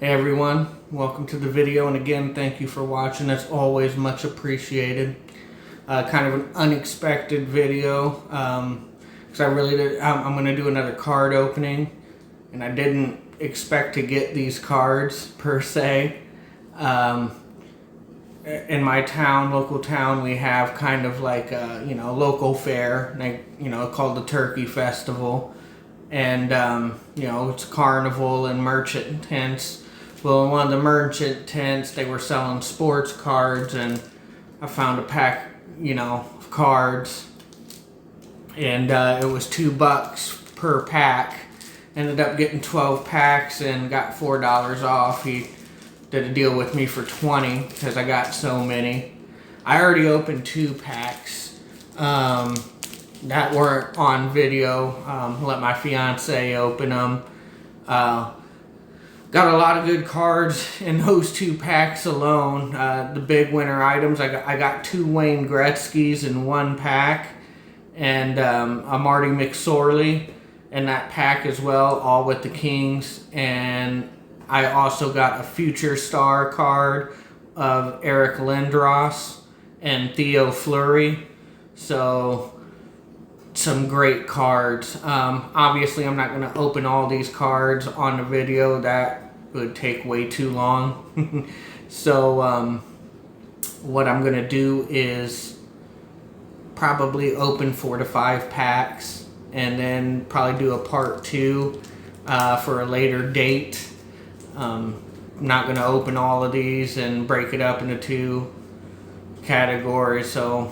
Hey everyone, welcome to the video, and again, thank you for watching. That's always much appreciated. Kind of an unexpected video, because I'm going to do another card opening, and I didn't expect to get these cards per se. In my town, local town, we have kind of like a, local fair, called the Turkey Festival. And, it's carnival and merchant tents. Well, in one of the merchant tents, they were selling sports cards, and I found a pack, of cards. And it was $2 per pack. Ended up getting 12 packs and got $4 off. He did a deal with me for 20 because I got so many. I already opened 2 packs that weren't on video. Let my fiance open them. Got a lot of good cards in those 2 packs alone. The big winner items, I got 2 Wayne Gretzky's in 1 pack, and a Marty McSorley in that pack as well, all with the Kings. And I also got a Future Star card of Eric Lindros and Theo Fleury. So, some great cards. Obviously, I'm not going to open all these cards on the video. That would take way too long. So, what I'm going to do is probably open 4 to 5 packs, and then probably do a part 2 for a later date. Not going to open all of these and break it up into 2 categories. So,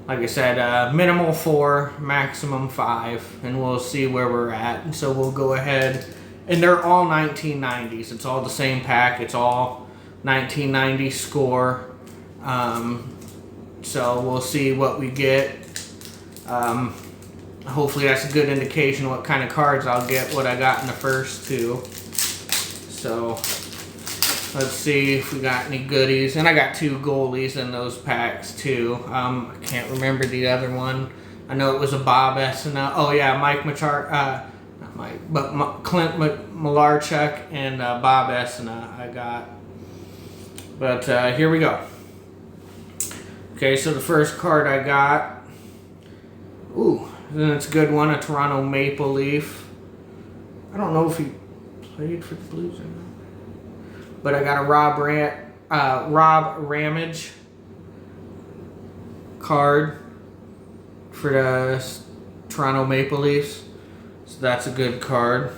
like I said, minimal 4, maximum 5, and we'll see where we're at. So we'll go ahead, and they're all 1990s. It's all the same pack. It's all 1990 score. So we'll see what we get. Hopefully that's a good indication what kind of cards I'll get, what I got in the first 2. So let's see if we got any goodies. And I got 2 goalies in those packs too. I can't remember the other one. I know it was a Bob Essena. Oh yeah, not Mike, but Clint Malarchuk and Bob Essena I got. But here we go. Okay, so the first card I got. Ooh, then it's a good one, a Toronto Maple Leaf. I don't know if he played for the Blues or not. But I got a Rob Ramage card for the Toronto Maple Leafs. So that's a good card.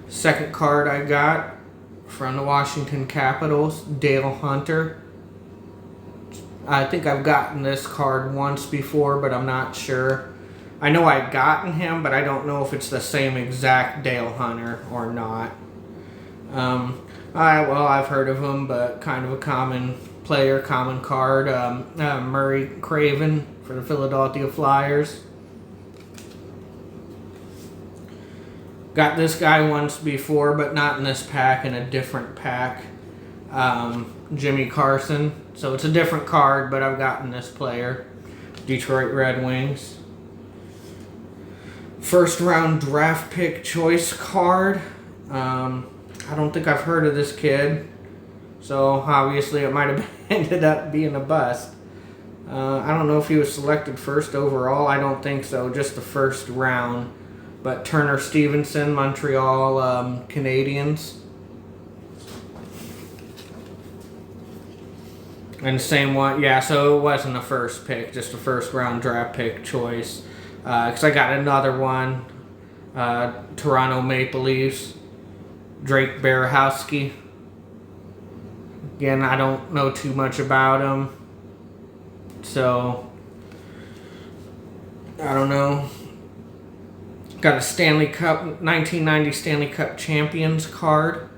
Second card I got from the Washington Capitals, Dale Hunter. I think I've gotten this card once before, but I'm not sure. I know I've gotten him, but I don't know if it's the same exact Dale Hunter or not. Well, I've heard of him, but kind of a common player, common card. Murray Craven for the Philadelphia Flyers. Got this guy once before, but not in this pack, in a different pack. Jimmy Carson. So it's a different card, but I've gotten this player. Detroit Red Wings. First round draft pick choice card. I don't think I've heard of this kid. So obviously it might have ended up being a bust. I don't know if he was selected first overall. I don't think so. Just the first round. But Turner Stevenson, Montreal Canadiens. And the same one, yeah, so it wasn't a first pick, just a first round draft pick choice. Because I got another one, Toronto Maple Leafs, Drake Berehowski. Again, I don't know too much about him, so I don't know. Got a Stanley Cup, 1990 Stanley Cup Champions card.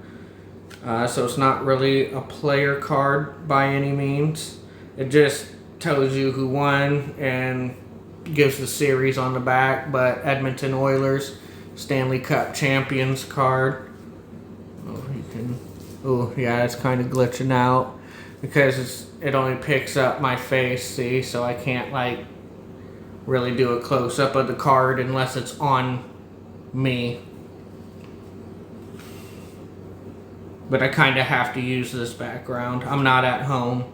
So it's not really a player card by any means. It just tells you who won and gives the series on the back. But Edmonton Oilers Stanley Cup Champions card. Oh yeah, it's kind of glitching out because it only picks up my face. See, so I can't like really do a close-up of the card unless it's on me. but I kind of have to use this background. I'm not at home.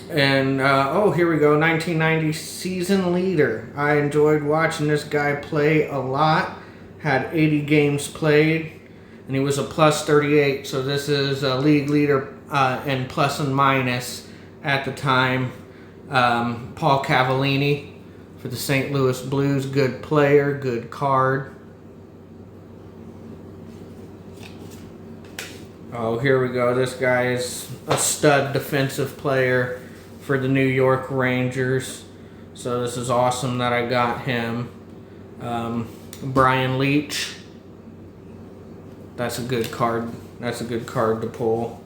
And, oh, here we go, 1990 season leader. I enjoyed watching this guy play a lot. Had 80 games played, and he was a plus 38, so this is a league leader in plus and minus at the time. Paul Cavallini for the St. Louis Blues. Good player, good card. Oh, here we go. This guy is a stud defensive player for the New York Rangers. So this is awesome that I got him. Brian Leach. That's a good card. That's a good card to pull.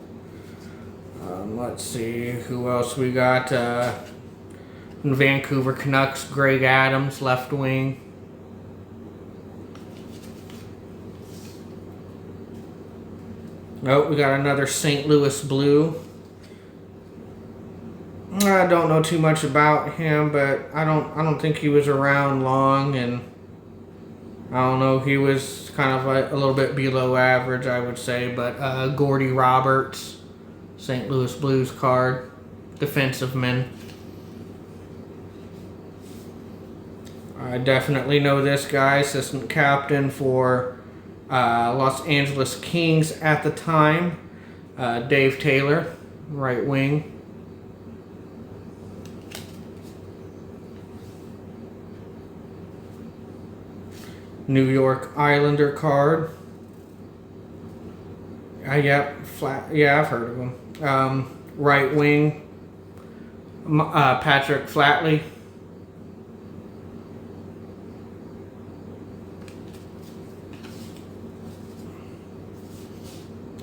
Let's see who else we got. Vancouver Canucks, Greg Adams, left wing. Oh, we got another St. Louis Blue. I don't know too much about him, but I don't think he was around long, and I don't know, he was kind of like a little bit below average, I would say. But Gordy Roberts, St. Louis Blues card, defenseman. I definitely know this guy, assistant captain for Los Angeles Kings at the time. Dave Taylor, right wing. New York Islander card. Yep, flat. Yeah, I've heard of him. Right wing. Patrick Flatley.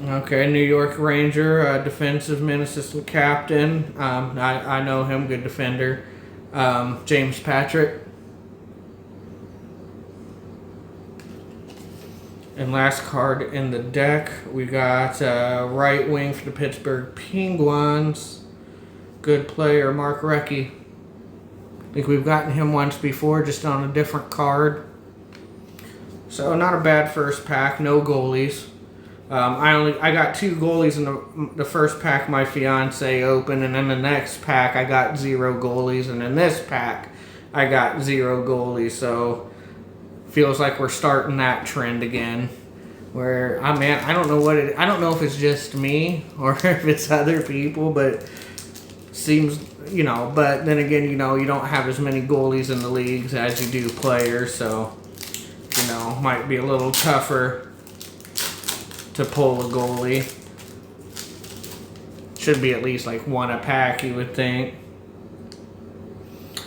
Okay, New York Ranger, defensive man, assistant captain. I know him, good defender. James Patrick. And last card in the deck, we got right wing for the Pittsburgh Penguins. Good player, Mark Recchi. I think we've gotten him once before, just on a different card. So not a bad first pack, no goalies. I got 2 goalies in the first pack my fiance opened, and in the next pack I got 0 goalies, and in this pack I got 0 goalies. So feels like we're starting that trend again. Where I don't know what I don't know if it's just me or if it's other people, but seems, you know. But then again, you know, you don't have as many goalies in the leagues as you do players, so you know, might be a little tougher to pull a goalie. Should be at least like 1 a pack, you would think.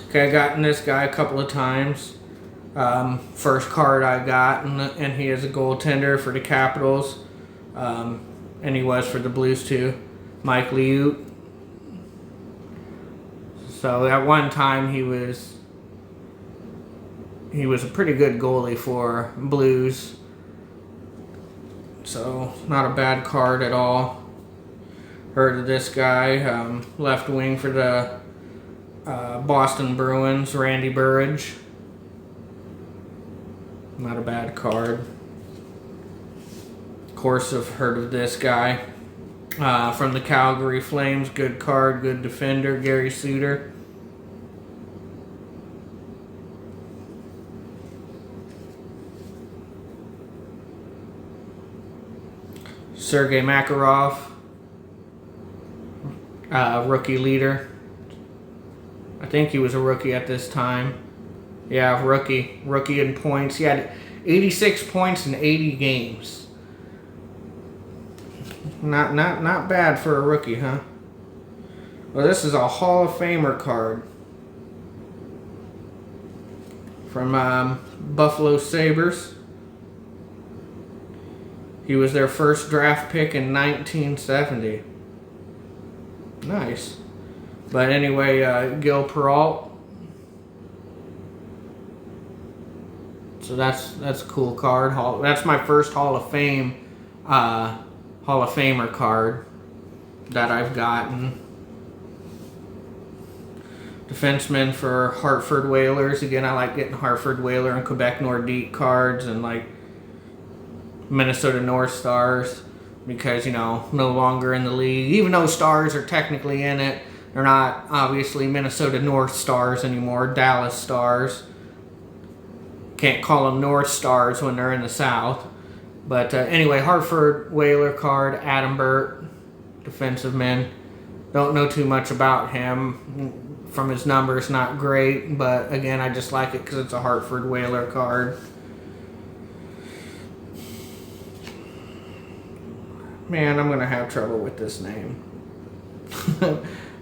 Okay, I gotten this guy a couple of times. First card I got, and he is a goaltender for the Capitals, and he was for the Blues too. Mike Liut. So at one time he was a pretty good goalie for Blues. So not a bad card at all. Heard of this guy, left wing for the Boston Bruins, Randy Burridge. Not a bad card. Of course, I've heard of this guy. From the Calgary Flames, good card, good defender, Gary Suter. Sergei Makarov, rookie leader. I think he was a rookie at this time. Yeah, rookie in points. He had 86 points in 80 games. Not bad for a rookie, huh? Well, this is a Hall of Famer card from Buffalo Sabres. He was their first draft pick in 1970. Nice. But anyway, Gil Peralt. So that's a cool card. That's my first Hall of Famer card that I've gotten. Defenseman for Hartford Whalers. Again, I like getting Hartford Whaler and Quebec Nordique cards, and like Minnesota North Stars, because, you know, no longer in the league. Even though Stars are technically in it, they're not obviously Minnesota North Stars anymore, Dallas Stars. Can't call them North Stars when they're in the South. But anyway, Hartford Whaler card, Adam Burt, defensive man. Don't know too much about him. From his numbers, not great. But again, I just like it because it's a Hartford Whaler card. Man, I'm going to have trouble with this name.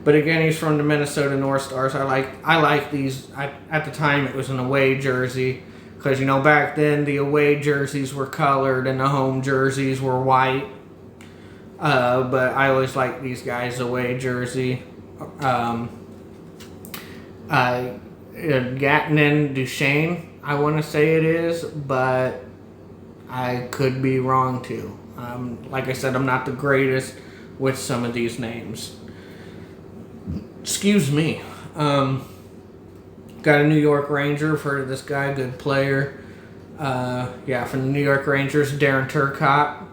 But again, he's from the Minnesota North Stars. I like these. At the time, it was an away jersey. Because, you know, back then, the away jerseys were colored and the home jerseys were white. But I always liked these guys' away jersey. Gatineau Duchesne, I want to say it is, but I could be wrong too. Like I said, I'm not the greatest with some of these names. Excuse me. Got a New York Ranger. I've heard of this guy, good player. Yeah, from the New York Rangers, Darren Turcotte.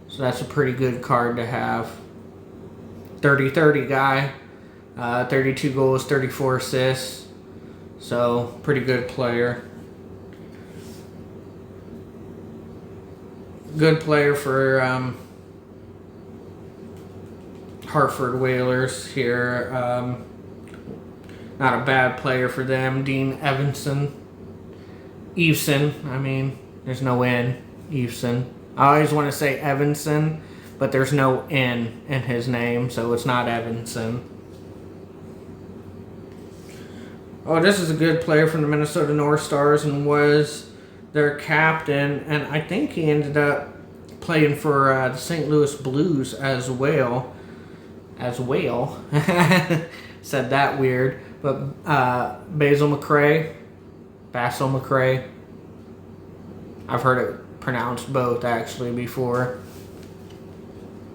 So that's a pretty good card to have. 30-30 guy. 32 goals, 34 assists. So, pretty good player. Good player for Hartford Whalers here. Not a bad player for them. Dean Evenson. I mean, there's no N. Eveson. I always want to say Evanson, but there's no N in his name, so it's not Evanson. Oh, this is a good player from the Minnesota North Stars and was their captain, and I think he ended up playing for the St. Louis Blues as well. Said that weird. But Basil McRae. I've heard it pronounced both actually before.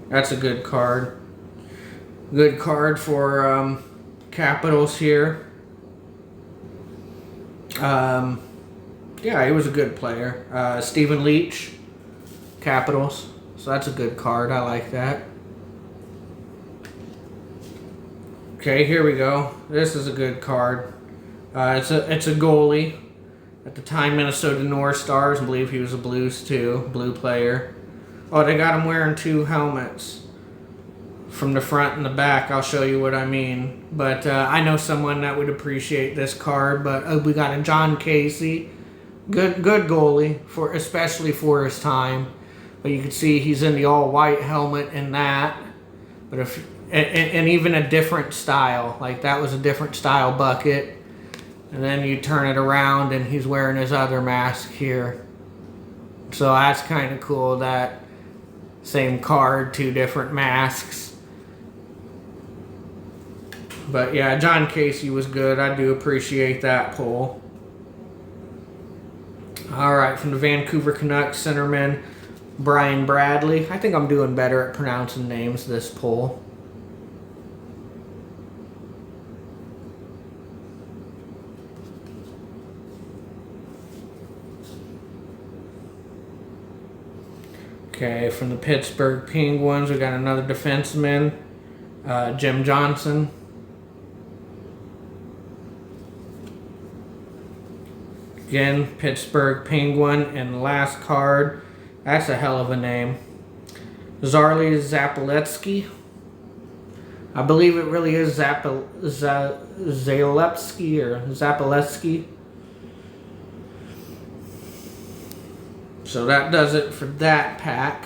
That's a good card. Good card for Capitals here. Yeah, he was a good player. Stephen Leach, Capitals. So that's a good card. I like that. Okay, here we go. This is a good card. It's a goalie. At the time, Minnesota North Stars. I believe he was a Blues too. Blue player. Oh, they got him wearing two helmets. From the front and the back. I'll show you what I mean. But I know someone that would appreciate this card. But we got a John Casey. Good goalie, especially for his time. But you can see he's in the all-white helmet in that. But and even a different style. Like that was a different style bucket. And then you turn it around and he's wearing his other mask here. So that's kind of cool. That same card, two different masks. But yeah, John Casey was good. I do appreciate that pull. Alright, from the Vancouver Canucks centerman, Brian Bradley. I think I'm doing better at pronouncing names this pull. Okay, from the Pittsburgh Penguins, we got another defenseman, Jim Johnson. Again, Pittsburgh Penguin, and the last card, that's a hell of a name. Zarli Zapoletsky. I believe it really is Zalepsky or Zapoletsky. So that does it for that pack.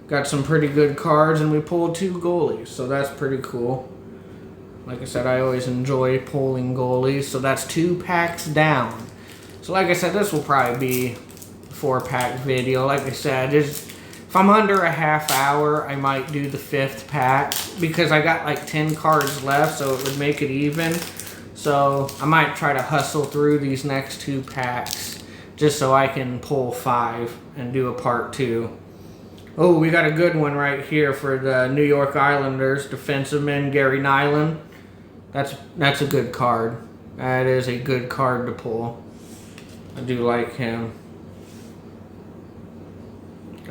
Got some pretty good cards, and we pulled two goalies, so that's pretty cool. Like I said, I always enjoy pulling goalies, so that's 2 packs down. So like I said, this will probably be a 4-pack video. Like I said, if I'm under a half hour, I might do the 5th pack, because I got like 10 cards left, so it would make it even. So I might try to hustle through these next 2 packs. Just so I can pull 5 and do a part 2. Oh, we got a good one right here for the New York Islanders defenseman Gary Nyland. That's a good card. That is a good card to pull. I do like him.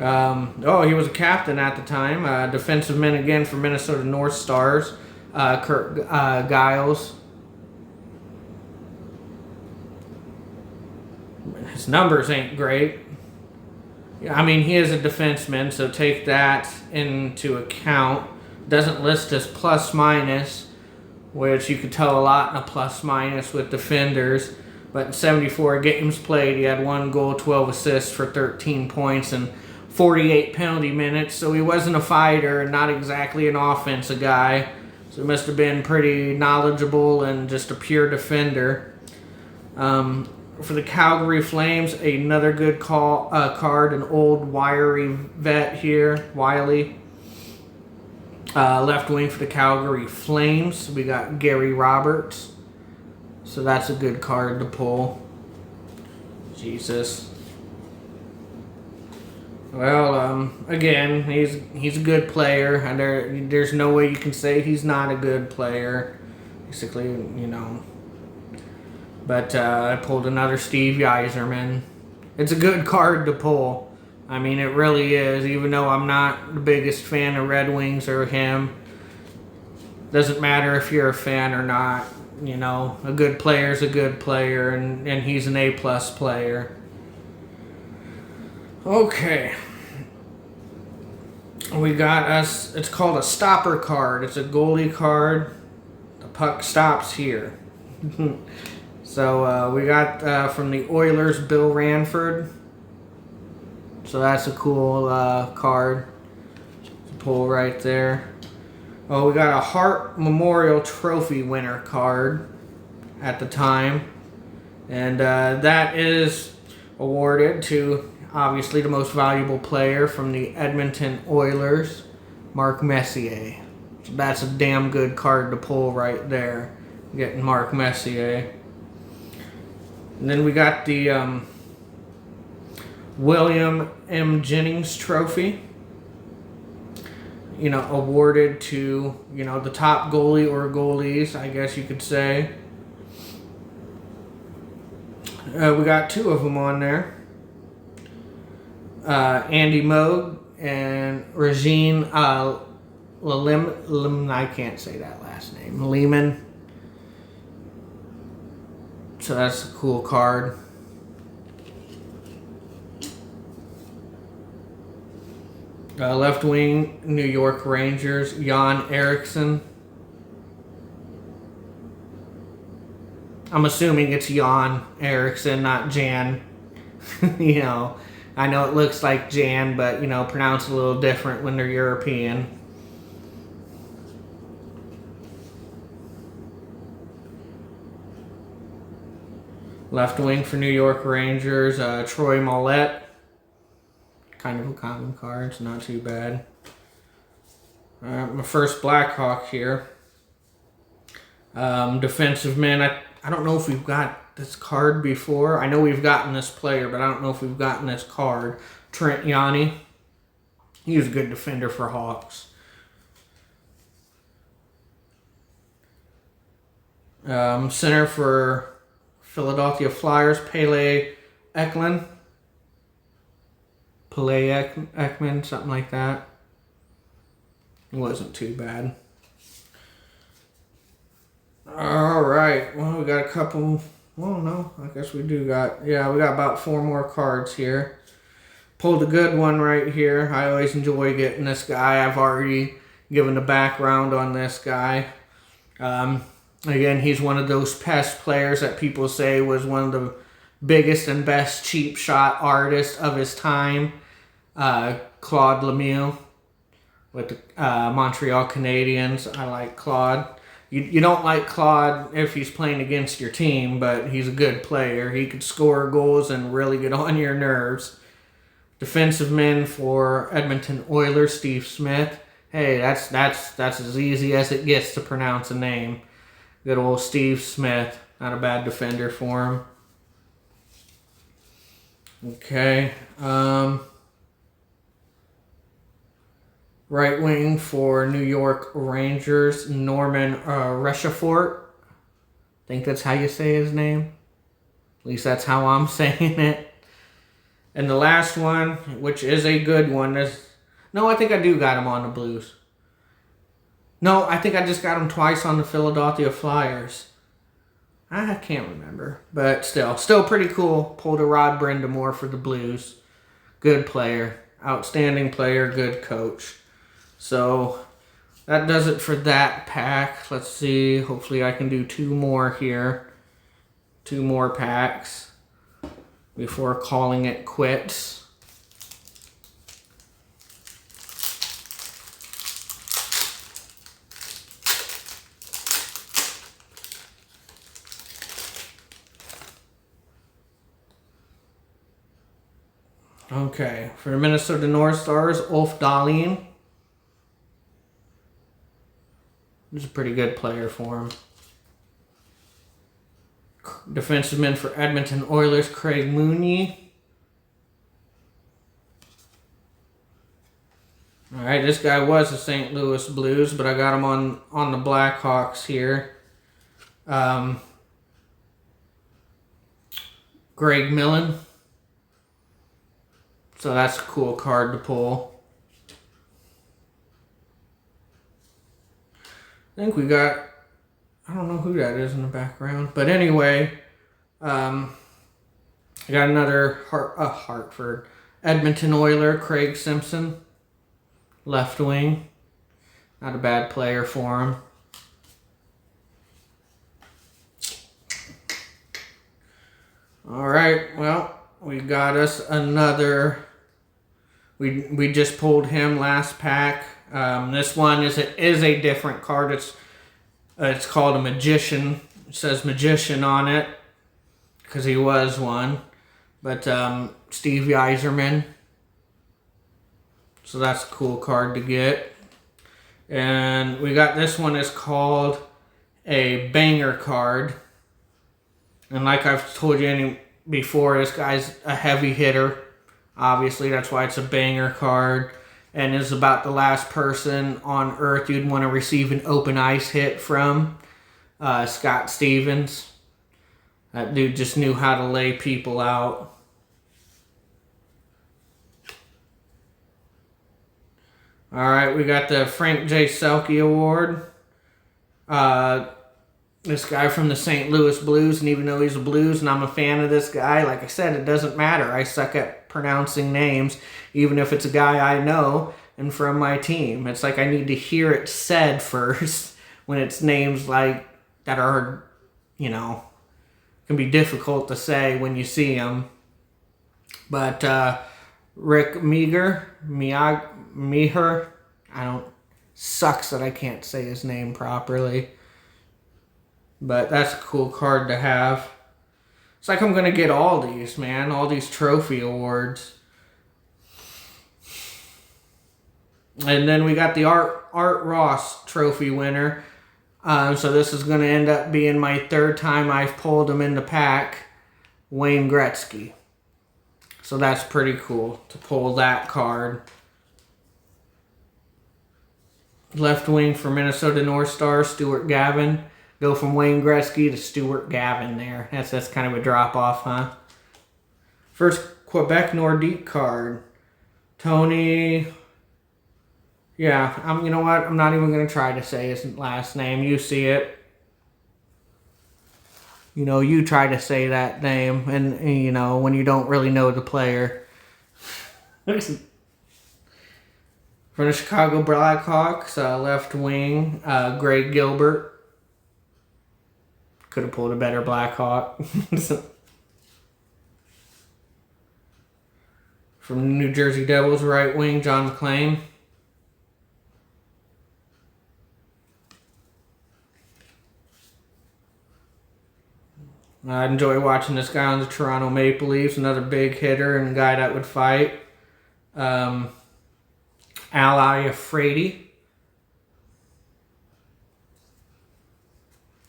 Oh, he was a captain at the time. Defensive man again for Minnesota North Stars. Kurt Giles. His numbers ain't great. I mean, he is a defenseman, so take that into account. Doesn't list as plus minus, which you could tell a lot in a plus minus with defenders. But in 74 games played, he had 1 goal, 12 assists for 13 points, and 48 penalty minutes. So he wasn't a fighter and not exactly an offensive guy. So he must have been pretty knowledgeable and just a pure defender. For the Calgary Flames, another good card, an old wiry vet here, Wiley. Left wing for the Calgary Flames, we got Gary Roberts. So that's a good card to pull. Jesus. Well, again, he's a good player, and there's no way you can say he's not a good player. Basically, you know. But I pulled another Steve Yzerman. It's a good card to pull. I mean, it really is, even though I'm not the biggest fan of Red Wings or him. Doesn't matter if you're a fan or not. You know, a good player's a good player, and he's an A-plus player. Okay. We got us, it's called a stopper card. It's a goalie card. The puck stops here. So we got from the Oilers, Bill Ranford. So that's a cool card to pull right there. Oh, we got a Hart Memorial Trophy winner card at the time. And that is awarded to, obviously, the most valuable player from the Edmonton Oilers, Mark Messier. So that's a damn good card to pull right there, getting Mark Messier. And then we got the William M. Jennings Trophy. You know, awarded to, you know, the top goalie or goalies, I guess you could say. We got 2 of them on there. Andy Moog and Regine Lim, I can't say that last name. Lehman. So that's a cool card. Left wing, New York Rangers, Jan Eriksson. I'm assuming it's Jan Eriksson, not Jan. You know, I know it looks like Jan, but, you know, pronounced a little different when they're European. Left wing for New York Rangers, Troy Mollett. Kind of a common card, it's not too bad. My first Blackhawk here. Defensive man, I don't know if we've got this card before. I know we've gotten this player, but I don't know if we've gotten this card. Trent Yanni. He was a good defender for Hawks. Center for Philadelphia Flyers, Pele Ekman, something like that. It wasn't too bad. Alright, well, we got a couple, well, no, I guess we do got, yeah, we got about 4 more cards here. Pulled a good one right here. I always enjoy getting this guy. I've already given the background on this guy. Again, he's one of those pest players that people say was one of the biggest and best cheap shot artists of his time. Claude Lemieux with the Montreal Canadiens. I like Claude. You don't like Claude if he's playing against your team, but he's a good player. He could score goals and really get on your nerves. Defensive man for Edmonton Oilers, Steve Smith. Hey, that's as easy as it gets to pronounce a name. Good old Steve Smith. Not a bad defender for him. Okay. Right wing for New York Rangers, Norman Reshafort. I think that's how you say his name. At least that's how I'm saying it. And the last one, which is a good one, is... No, I think I do got him on the Blues. No, I think I just got him twice on the Philadelphia Flyers. I can't remember. But still pretty cool. Pulled a Rod Brindamore for the Blues. Good player. Outstanding player. Good coach. So that does it for that pack. Let's see. Hopefully I can do 2 more here. 2 more packs before calling it quits. Okay, for the Minnesota North Stars, Ulf Dahlin. He's a pretty good player for him. Defenseman for Edmonton Oilers, Craig Mooney. Alright, this guy was the St. Louis Blues, but I got him on the Blackhawks here. Greg Millen. So that's a cool card to pull. I think we got... I don't know who that is in the background. But anyway, I got another Hartford. Edmonton Oiler, Craig Simpson. Left wing. Not a bad player for him. Alright, well, we got us another... We just pulled him last pack. This one is a different card. It's called a Magician. It says Magician on it because he was one. But Steve Yzerman. So that's a cool card to get. And we got this one is called a Banger card. And like I've told you before, this guy's a heavy hitter. Obviously, that's why it's a Banger card. And is about the last person on Earth you'd want to receive an open ice hit from. Scott Stevens. That dude just knew how to lay people out. Alright, we got the Frank J. Selke Award. This guy from the St. Louis Blues, and even though he's a Blues and I'm a fan of this guy, like I said, it doesn't matter. I suck at pronouncing names, even if it's a guy I know and from my team. It's like I need to hear it said first when it's names like that are, you know, can be difficult to say when you see them. But Rick Meagher, sucks that I can't say his name properly. But that's a cool card to have. It's like I'm going to get all these, man. All these trophy awards. And then we got the Art Ross trophy winner. So this is going to end up being my 3rd time I've pulled him in the pack. Wayne Gretzky. So that's pretty cool to pull that card. Left wing for Minnesota North Stars, Stuart Gavin. Go from Wayne Gretzky to Stuart Gavin there. That's kind of a drop-off, huh? First Quebec Nordique card. Tony... Yeah, you know what? I'm not even going to try to say his last name. You see it. You know, you try to say that name, and you know, when you don't really know the player. For the Chicago Blackhawks, left wing, Greg Gilbert. Could have pulled a better Blackhawk. From the New Jersey Devils, right wing, John McClain. I enjoy watching this guy on the Toronto Maple Leafs. Another big hitter and a guy that would fight. Al Iafrate.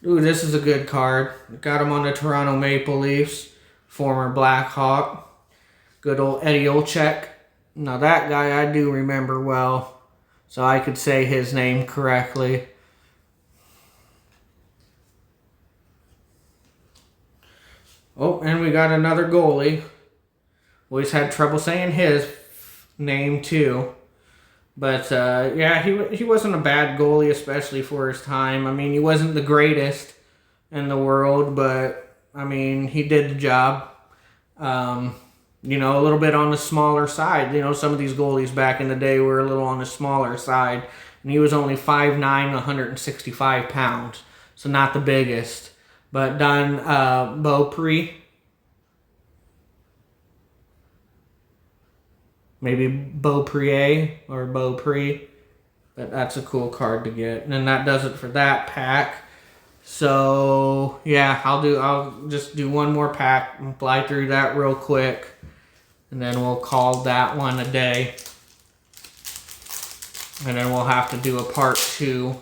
Ooh, this is a good card. Got him on the Toronto Maple Leafs. Former Blackhawk. Good old Eddie Olczyk. Now that guy I do remember well. So I could say his name correctly. Oh, and we got another goalie. Always had trouble saying his name too. But yeah, he wasn't a bad goalie, especially for his time. I mean, he wasn't the greatest in the world, but I mean, he did the job. You know, a little bit on the smaller side. You know, some of these goalies back in the day were a little on the smaller side. And he was only 5'9", 165 pounds. So not the biggest. But Don Beaupre. Maybe Beaupre or Beaupre. But that's a cool card to get. And then that does it for that pack. So yeah, I'll just do one more pack and fly through that real quick. And then we'll call that one a day. And then we'll have to do a part 2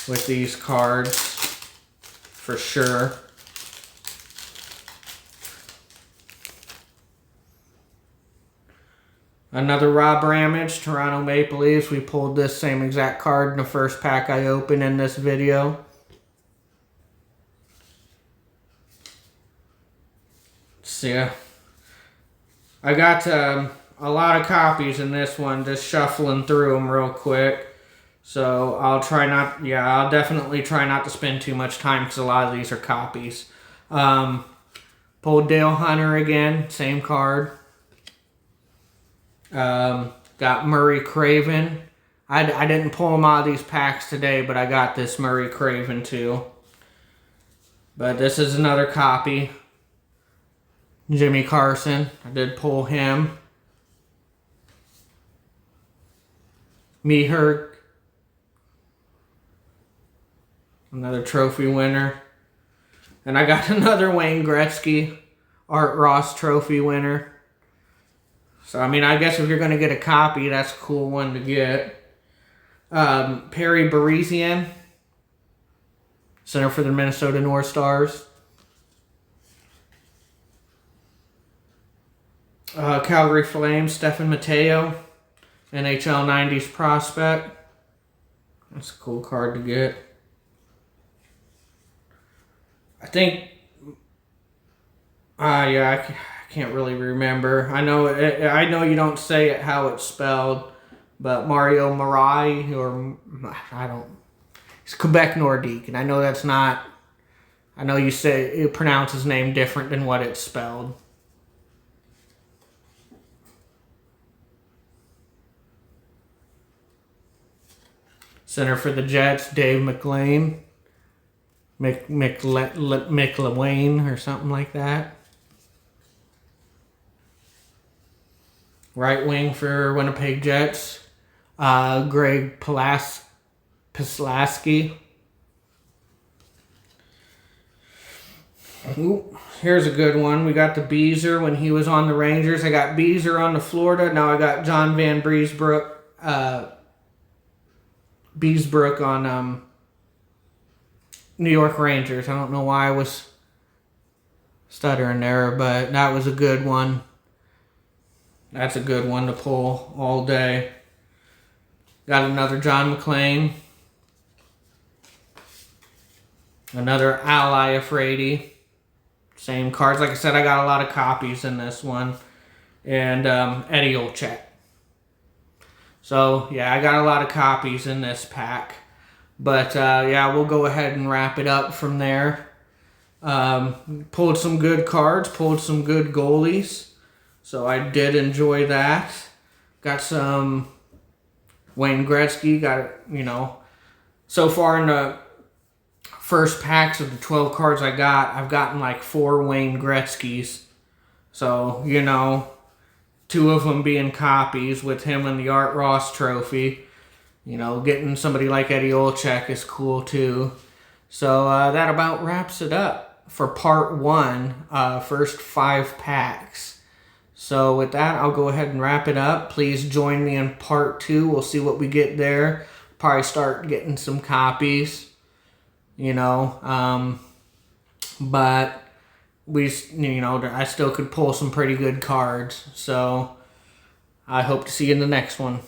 with these cards for sure. Another Rob Ramage, Toronto Maple Leafs. We pulled this same exact card in the first pack I opened in this video. So yeah. I got a lot of copies in this one, just shuffling through them real quick. So I'll definitely try not to spend too much time because a lot of these are copies. Pulled Dale Hunter again, same card. Got Murray Craven. I didn't pull them out of these packs today, but I got this Murray Craven too. But this is another copy. Jimmy Carson. I did pull him. Meherg. Another trophy winner. And I got another Wayne Gretzky Art Ross trophy winner. So, I mean, I guess if you're going to get a copy, that's a cool one to get. Perry Barisian. Center for the Minnesota North Stars. Calgary Flames, Stefan Mateo, NHL 90s prospect. That's a cool card to get. I think, yeah, I can't really remember. I know you don't say it how it's spelled, but Mario Marai, or he's Quebec Nordique, and I know that's not. I know you pronounce his name different than what it's spelled. Center for the Jets, Dave McLean. McLean or something like that. Right wing for Winnipeg Jets, Greg Pulaski. Ooh, here's a good one. We got the Beezer when he was on the Rangers. I got Beezer on the Florida. Now I got John Van Beesbrook on New York Rangers. I don't know why I was stuttering there, but that was a good one. That's a good one to pull all day. Got another John McClain. Another Ally Afraidy. Same cards. Like I said, I got a lot of copies in this one. And Eddie Olczyk. So, yeah, I got a lot of copies in this pack. But, yeah, we'll go ahead and wrap it up from there. Pulled some good cards. Pulled some good goalies. So, I did enjoy that. Got some Wayne Gretzky. Got, so far in the first packs of the 12 cards I got, I've gotten like 4 Wayne Gretzkys. So, 2 of them being copies with him and the Art Ross trophy. Getting somebody like Eddie Olczyk is cool too. So that about wraps it up for part 1, first 5 packs. So with that, I'll go ahead and wrap it up. Please join me in part 2. We'll see what we get there. Probably start getting some copies, but I still could pull some pretty good cards. So I hope to see you in the next one.